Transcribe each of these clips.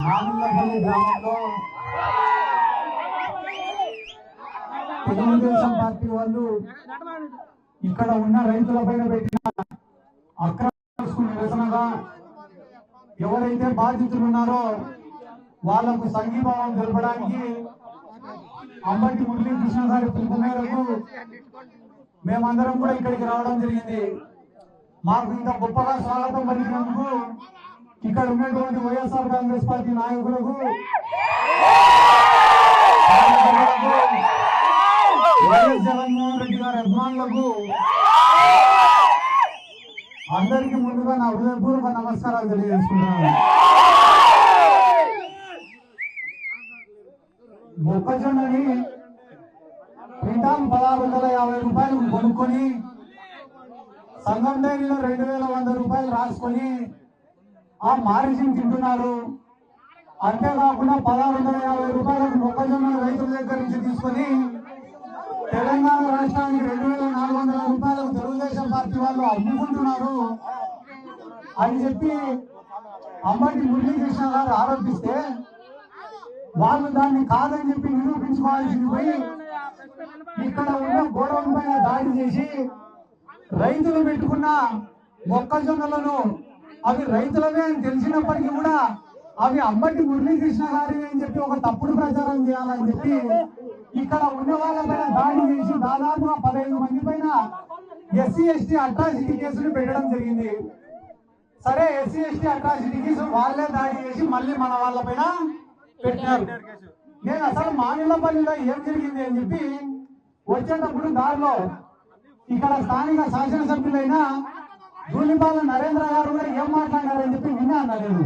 మామిళ్ళపల్లి గ్రామంలో తెలుగుదేశం పార్టీ వాళ్ళు ఇక్కడ ఉన్న రైతులపైన పెట్టిన అక్రమ నిరసనగా ఎవరైతే బాధితులు ఉన్నారో వాళ్లకు సంఘీభావం తెలపడానికి అంబటి మురళీకృష్ణ గారి పిలుపు మేరకు మేమందరం కూడా ఇక్కడికి రావడం జరిగింది. మాకు ఇంత గొప్పగా స్వాగతం పలికినందుకు ఇక్కడ ఉన్నటువంటి వైఎస్ఆర్ కాంగ్రెస్ పార్టీ నాయకులకు, వైఎస్ జగన్మోహన్ రెడ్డి గారి అభిమానులకు అందరికీ ముందుగా నా హృదయపూర్వక నమస్కారాలు తెలియజేసుకుంటున్నాను. మొక్కజొన్నని క్వింటాల్ 1650 రూపాయలకు కొనుక్కొని సంఘం డైరీలో 2100 రూపాయలు రాసుకొని ఆ మార్జిన్ తింటున్నారు. అంతేకాకుండా 1650 రూపాయలకు మొక్కజొన్న రైతుల దగ్గర నుంచి తీసుకొని తెలంగాణ రాష్ట్రానికి 2400 రూపాయలకు తెలుగుదేశం పార్టీ వాళ్ళు అమ్ముకుంటున్నారు అని చెప్పి అంబటి మురళీకృష్ణ గారు ఆరోపిస్తే వాళ్ళు దాన్ని కాదని చెప్పి నిరూపించుకోవాల్సింది పోయి ఇక్కడ ఉన్న గోడౌన్ పైన దాడి చేసి రైతులు పెట్టుకున్న మొక్కజొన్నలను అవి రైతులవే అని తెలిసినప్పటికీ కూడా అవి అంబటి మురళీకృష్ణ గారి అని చెప్పి ఒక తప్పుడు ప్రచారం చేయాలని చెప్పి ఇక్కడ ఉన్న వాళ్ళ పైన దాడి చేసి దాదాపుగా 15 మంది పైన ఎస్సీ ఎస్టీ అట్రాసిటీ కేసులు పెట్టడం జరిగింది. సరే, ఎస్సీ ఎస్టీ అట్రాసిటీ కేసు వాళ్ళే దాడి చేసి మళ్ళీ మన వాళ్ళ పైన పెట్టారు. నేను అసలు మామిళ్ళపల్లిలో ఏం జరిగింది అని చెప్పి వచ్చేటప్పుడు దారిలో ఇక్కడ స్థానిక శాసనసభ్యులైన ధూళిపాల నరేంద్ర గారు కూడా ఏం మాట్లాడారని చెప్పి విన్నాను. నేను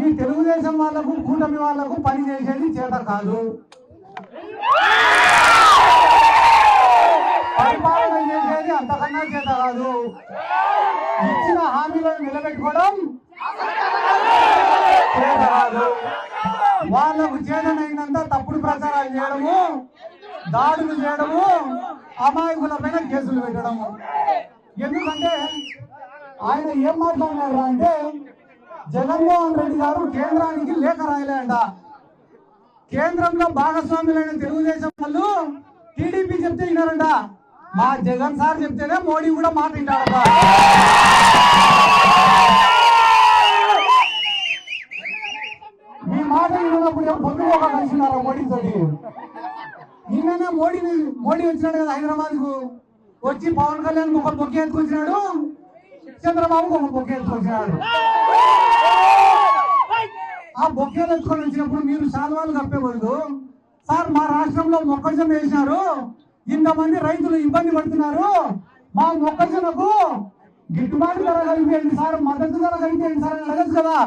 ఈ తెలుగుదేశం వాళ్లకు, కూటమి వాళ్లకు పని చేసేది చేత కాదు, పరిపాలన చేసేది అంతకన్నా చేత కాదు, ఇచ్చిన హామీలను నిలబెట్టుకోవడం చేత కాదు, వాళ్లకు చేతనైనంత తప్పుడు ప్రచారాలు చేయడము, దాడులు చేయడము, అమాయకుల పైన కేసులు పెట్టడము. ఎందుకంటే ఆయన ఏం మాట్లాడినారు అంటే జగన్మోహన్ రెడ్డి గారు కేంద్రానికి లేఖ రాయలేంట. కేంద్రంలో భాగస్వాములైన తెలుగుదేశం వాళ్ళు టీడీపీ చెప్తే వినారంట, మా జగన్ సార్ చెప్తేనే మోడీ కూడా మాట వింటారట. మీ మాట విన్నప్పుడు పొద్దుగా కలిసినారా మోడీతో? నిన్ననే మోడీ వచ్చినాడు కదా హైదరాబాద్ కు. వచ్చి పవన్ కళ్యాణ్ ఒక బొక్క ఎత్తుకొచ్చినాడు, చంద్రబాబుకు ఒక బొక్క ఎత్తుకొచ్చినాడు. ఆ బొక్కలు ఎత్తుకొని వచ్చినప్పుడు మీరు శాలువాలు కప్పేవద్దు సార్, మా రాష్ట్రంలో మొక్కజొన్న వేసినారు, ఇంతమంది రైతులు ఇబ్బంది పడుతున్నారు, మా మొక్కజొన్నకు గిట్టుబాటు ధర కలిపేయండి సార్, మద్దతు ధర కలిపేయండి సార్ అని అడగచ్చు కదా.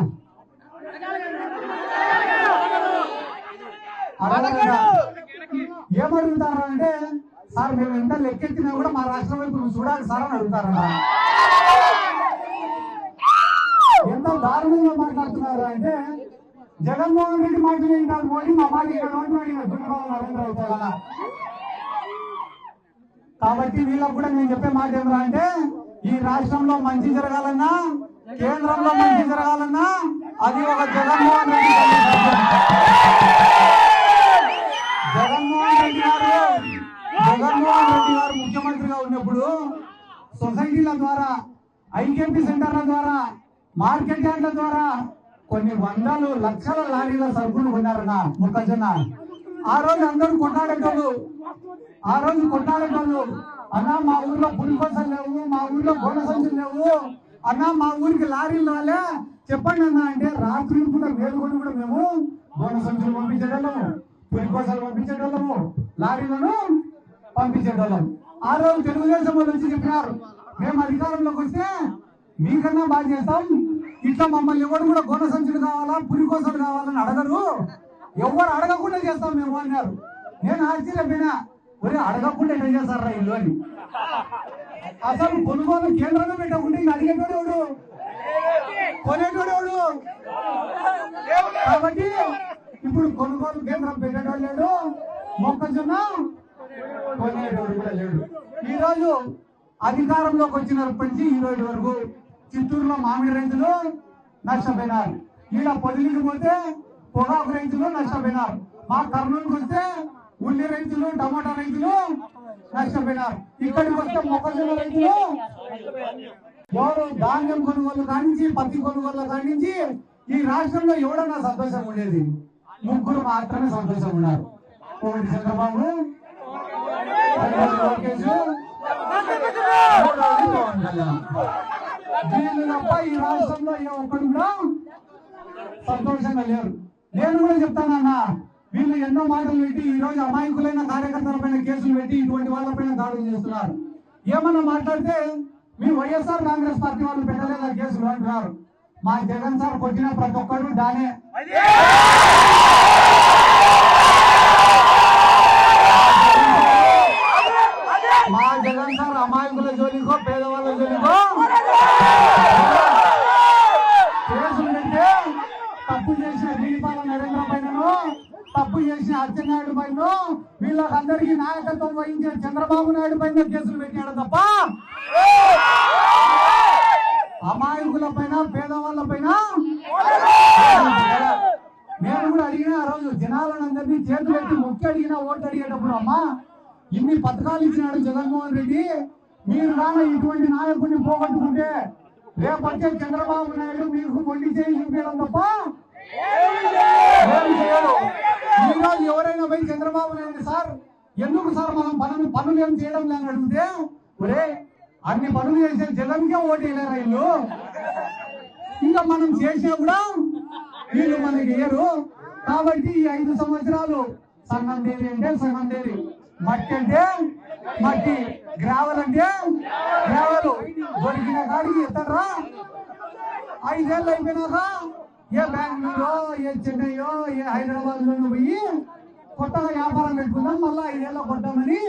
ఏమడుగుతారు అంటే సార్ మేము ఎంత లెక్కెత్తినా కూడా మా రాష్ట్రం వైపు చూడాలి సార్ అని అడుగుతారన్న. ఎంత దారుణంగా మాట్లాడుతున్నారు అంటే జగన్మోహన్ రెడ్డి మాటలు ఏంటారు మోడీ, మా మాట నరేంద్ర అవుతారు కదా. కాబట్టి వీళ్ళకు కూడా నేను చెప్పే మాట ఏమరా అంటే ఈ రాష్ట్రంలో మంచి జరగాలన్నా, కేంద్రంలో మంచి జరగాలన్నా అది ఒక జగన్మోహన్ రెడ్డి గారు ముఖ్యమంత్రిగా ఉన్నప్పుడు సొసైటీల ద్వారా, ఐకేపీ సెంటర్ల ద్వారా, మార్కెట్ యార్డ్ల ద్వారా కొన్ని వందలు లక్షల లారీల సరుకులు కొన్నారన్న మొక్కజొన్న. ఆ రోజు అందరూ కొట్లాడేటోళ్ళు, అన్నా మా ఊర్లో పులికోసలు లేవు, మా ఊర్లో గోడ సంచులు లేవు, అన్నా మా ఊరికి లారీలు రాలే చెప్పండి అన్న అంటే రాత్రి కూడా వేలుకొని కూడా మేము గోడ సంచులు పంపించేటోళ్ళము, పులికోసలు పంపించేటోళ్ళము, లారీలను పంపించేటోళ్ళం. ఆ రోజు తెలుగుదేశం వాళ్ళు వచ్చి చెప్పినారు మేము అధికారంలోకి వస్తే మీకన్నా బాగా చేస్తాం, ఇట్లా మమ్మల్ని ఎవరు కూడా గోడ సంచులు కావాలా, పులికోసలు కావాలని అడగరు, ఎవరు అడగకుండా చేస్తాం మేము అన్నారు. నేను ఆశ్చర్యపోయినా, ఒరే అడగకుండా ఎట్లా చేస్తారా ఇల్లు అని. అసలు కొనుగోలు కేంద్రంలో పెట్టకుండా ఇంకా అడిగేటోడు కొనేటోడు. కాబట్టి ఇప్పుడు కొనుగోలు కేంద్రం పెట్టేటోడు లేడు, మొక్కజొన్న కొనేటోడు కూడా లేడు. ఈ రోజు అధికారంలోకి వచ్చినప్పటి నుంచి ఈ రోజు వరకు చిత్తూరులో మామిడి రైతులు నష్టపోయినారు. ఈడ పొదిలికి పోతే పొగాకు రైతులు నష్టపోయినారు, మా కర్నూలుకి వస్తే ఉల్లి రైతులు టమాటా రైతులు నష్టపోయినారు, ఇక్కడికి వస్తే మొక్కజొన్న రైతులు ఎవరు ధాన్యం కొనుగోలు కానించి పత్తి కొనుగోలు కానించి ఈ రాష్ట్రంలో ఎవడన్నా సంతోషం ఉండేది? ముగ్గురు మాత్రమే సంతోషం ఉన్నారు. ఒకటి చంద్రబాబు, లోకేష్, పవన్ కళ్యాణ్. వీళ్ళు తప్ప ఈ రాష్ట్రంలో ఏ ఒక్కడు కూడా సంతోషంగా లేరు. నేను కూడా చెప్తానన్నా, వీళ్ళు ఎన్నో మాటలు పెట్టి ఈ రోజు అమాయకులైన కార్యకర్తల పైన కేసులు పెట్టి ఇటువంటి వాళ్ళపైన దాడులు చేస్తున్నారు. ఏమన్నా మాట్లాడితే మీ వైఎస్ఆర్ కాంగ్రెస్ పార్టీ వాళ్ళు పెట్టలేదా కేసులు అంటున్నారు. మా జగన్ సార్ కొట్టిన ప్రతి ఒక్కరు దానే. మా జగన్ సార్ అమాయకుల జోలికో పేదవాళ్ళ జోలికో కేసులు పెడితే తప్పు చేసిన దీపాల నరేంద్ర పైనను, తప్పు చేసిన అచ్చెన్నాయుడు పైన, వీళ్ళకందరికీ నాయకత్వం వహించిన చంద్రబాబు నాయుడు పైన కేసులు పెట్టాడు తప్ప అమాయకుల పైన పేదవాళ్ళ పైన. నేను కూడా అడిగిన ఆ రోజు జనాలను అందరినీ చేతులు పెట్టి మొక్కి అడిగిన ఓటు అడిగేటప్పుడు, అమ్మా ఇన్ని పథకాలు ఇచ్చినాడు జగన్మోహన్ రెడ్డి, మీరు కానీ ఇటువంటి నాయకుడిని పోగొట్టుకుంటే రేపొచ్చే చంద్రబాబు నాయుడు మీకు మొండి చేయి చూపించడం తప్ప ఈ రోజు ఎవరైనా పోయి చంద్రబాబు నాయుడు సార్ ఎందుకు సార్ మనం పనులు ఏం చేయడం లేని అడిగితే, ఒరే అన్ని పనులు చేసే జగన్కే ఓటు వేయలేరా వీళ్ళు, ఇంకా మనం చేసినా కూడా వీళ్ళు మనకి వేయరు. కాబట్టి ఈ 5 సంవత్సరాలు సన్నం దేరి అంటే సన్నం దేరి, మట్టి అంటే మట్టి, గ్రావెల్ అంటే గ్రావెల్, దొరికిన కాడికి ఎత్తరా. 5 ఏళ్ళు అయిపోయినాక ఏ బెంగళూరు, ఏ చెన్నైయో, ఏ హైదరాబాద్ లోనూ పోయి కొత్తగా వ్యాపారం పెట్టుకుందాం, మళ్ళా 5 ఏళ్ళు కొట్టామని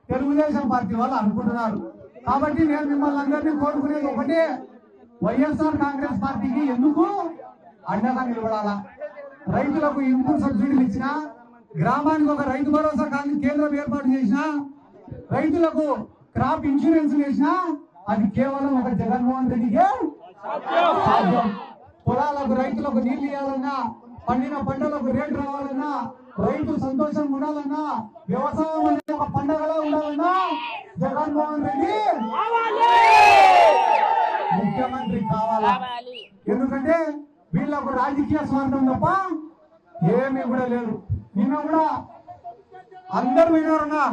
తెలుగుదేశం పార్టీ వాళ్ళు అనుకుంటున్నారు. కాబట్టి నేను మిమ్మల్ని అందరినీ కోరుకునేది ఒకటే, వైఎస్ఆర్ కాంగ్రెస్ పార్టీకి ఎందుకు అండగా నిలబడాలా. రైతులకు ఇన్పుట్ సబ్సిడీలు ఇచ్చినా, గ్రామానికి ఒక రైతు భరోసా కేంద్రం ఏర్పాటు చేసినా, రైతులకు క్రాప్ ఇన్సూరెన్స్ చేసినా అది కేవలం ఒక జగన్మోహన్ రెడ్డికే సాధ్యం. పొలాలకు రైతులకు నీళ్లు ఇవ్వాలన్నా, పండిన పంటలకు రేటు రావాలన్నా, రైతు సంతోషంగా ఉండాలన్నా, వ్యవసాయం అనేది ఒక పండగలా ఉండాలన్నా జగన్మోహన్ రెడ్డి ముఖ్యమంత్రి కావాలా. ఎందుకంటే వీళ్ళకు రాజకీయ స్వార్థం తప్ప ఏమీ కూడా లేదు. నిన్న కూడా అందరు విన్నారన్నా,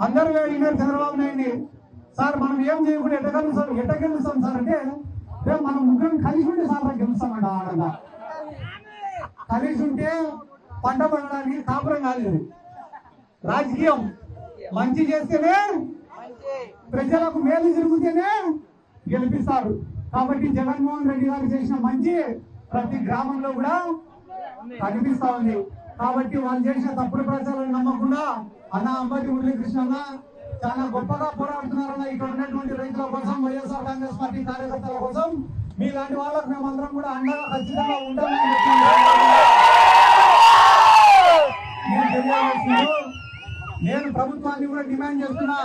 అందరు విన్నారు చంద్రబాబు నాయుడిని, సార్ మనం ఏం చేయకుండా ఎట్ట గెలుస్తాం సార్ అంటే, రేపు మనం ముగ్గురం కలిసి ఉంటే సార్ గెలుస్తామంట. ఆడంగా కలిసి ఉంటే పంట పండడానికి కాపురం కాలేదు. రాజకీయం మంచి చేస్తేనే, ప్రజలకు మేలు జరుగుతేనే గెలిపిస్తారు. కాబట్టి జగన్మోహన్ రెడ్డి గారు చేసిన మంచి ప్రతి గ్రామంలో కూడా కనిపిస్తా ఉంది. కాబట్టి వాళ్ళు చేసిన తప్పుడు ప్రచారాలను నమ్మకుండా అన్న అంబటి మురళీకృష్ణ చాలా గొప్పగా పోరాడుతున్నారన్న ఇక్కడ ఉన్నటువంటి రైతుల కోసం, వైఎస్ఆర్ కాంగ్రెస్ పార్టీ కార్యకర్తల కోసం, మీలాంటి వాళ్ళకు మేమందరం కూడా అండగా ఖచ్చితంగా ఉంటామని నేను ప్రభుత్వాన్ని కూడా డిమాండ్ చేస్తున్నా,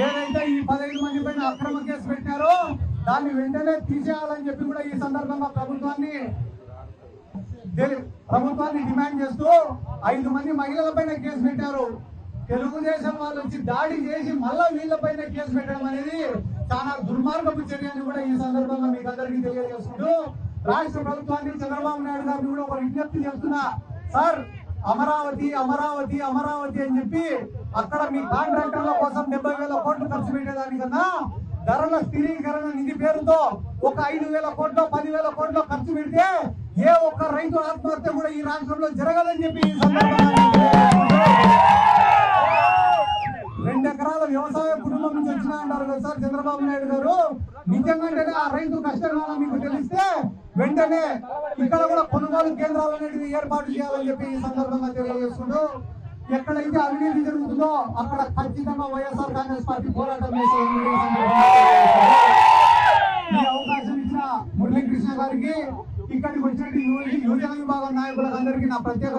ఏదైతే ఈ 15 మంది పైన అక్రమ కేసు పెట్టారో దాన్ని వెంటనే తీసేయాలని చెప్పి కూడా ఈ సందర్భంగా ప్రభుత్వాన్ని డిమాండ్ చేస్తూ 5 మంది మహిళల పైన కేసు పెట్టారు. తెలుగుదేశం వాళ్ళు వచ్చి దాడి చేసి మళ్ళా వీళ్ళ పైన కేసు పెట్టడం అనేది చాలా దుర్మార్గపు చర్య అని కూడా ఈ సందర్భంగా మీకు అందరికీ తెలియజేసుకుంటూ, రాష్ట్ర ప్రభుత్వాన్ని చంద్రబాబు నాయుడు గారిని కూడా ఒక విజ్ఞప్తి చేస్తున్నా, సార్ అమరావతి అమరావతి అమరావతి అని చెప్పి అక్కడ మీ కాంట్రాక్టర్ల కోసం 70,000 కోట్లు ఖర్చు పెట్టేదానికన్నా ధరల స్థిరీకరణ నిధి పేరుతో ఒక 5,000 కోట్లు 10,000 కోట్లు ఖర్చు పెడితే ఏ ఒక్క రైతు ఆత్మహత్య కూడా ఈ రాష్ట్రంలో జరగదని చెప్పి ఈ సందర్భంగా 2 ఎకరాల వ్యవసాయ కుటుంబం నుంచి వచ్చినా అంటారు కదా సార్ చంద్రబాబు నాయుడు గారు. నిజంగానే ఆ రైతు కష్టకాలం మీకు తెలిస్తే వెంటనే ఇక్కడ కూడా కొనుగోలు కేంద్రాలు అనేవి ఏర్పాటు చేయాలని చెప్పి ఈ సందర్భంగా తెలియజేసుకుంటూ, ఎక్కడైతే అవినీతి జరుగుతుందో అక్కడ ఖచ్చితంగా వైఎస్ఆర్ కాంగ్రెస్ పార్టీ పోరాటం చేసే ఈ అవకాశం ఇచ్చిన మురళీకృష్ణ గారికి, ఇక్కడికి వచ్చినట్టు యువజన విభాగం నాయకులకు అందరికీ నా ప్రత్యేక